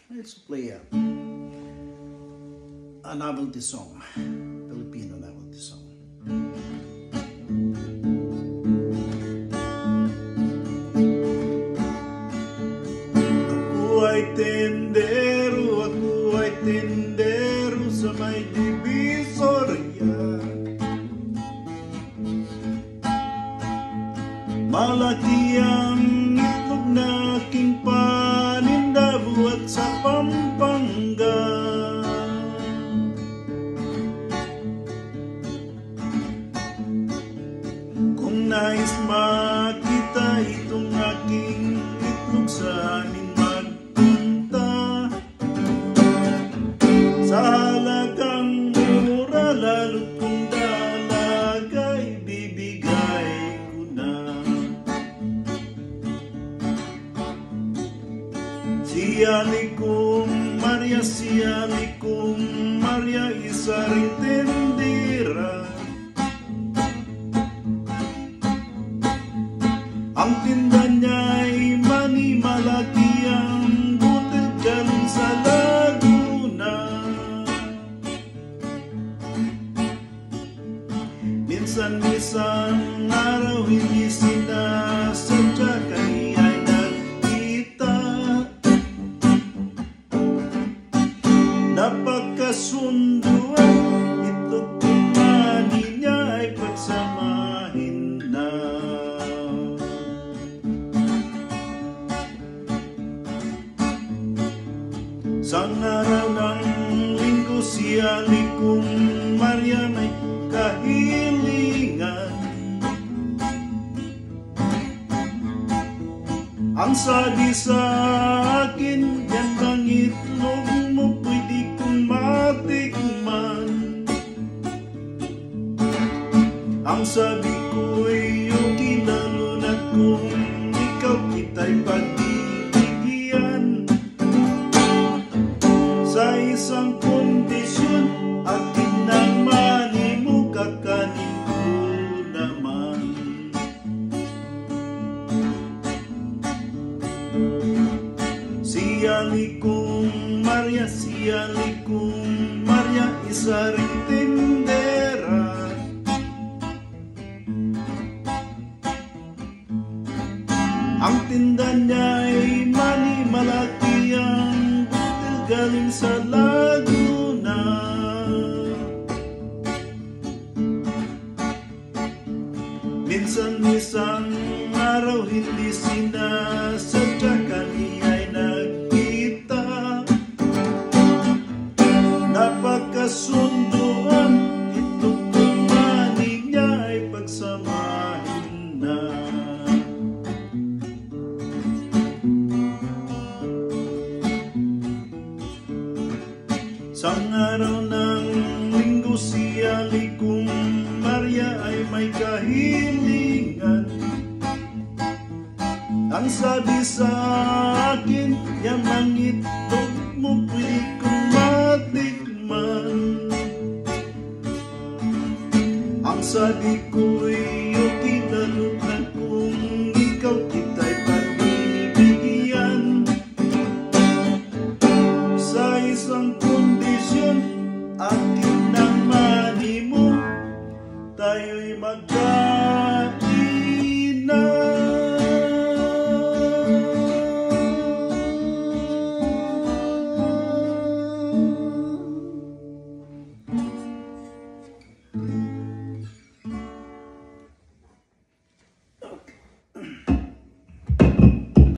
Let's play a novelty song, Filipino novelty song. Ako ay tendero sa may Divisoria. Malaki ang itlog na aking paninda buhat sa Pampanga. Kung nais makita itong aking itlog, sa amin magpunta. Sa halagang mura, lalo kung dalagay, bibigay ko na. Si Alikum Maria, isa rin tendera. Ang tinda niya'y mani, malaki ang butil galing sa Laguna. Minsan-minsan araw hindi sinasadya, kaya'y nagkita. Napagkasunduan, ito kumani niya ay pagsamahin na. Sang araw ng linggo, si Alikum Maria may kahilingan. Ang sabi sa akin, yan bang itlog mo, pwede kong matikman. Ang sabi ko'y okay, lalo na kung ikaw kita'y pagbibigyan. Sa isang kondisyon, akin ng mani mo, kakanin ko naman. Si Alikum Maria, isa rin tendera. Ang tinda niya'y mani, malaki ang butil galing sa Laguna. Minsan-minsan araw hindi sinasadya, kaniya'y nagkita. Napagkasunduan, ito kumani niya ay pagsamahin na. Sang araw ng linggo, si Alikum Maria ay may kahilingan. Ang sabi sa akin, yan ang itlog mo, pwede kong matikman. Ang sabi ko'y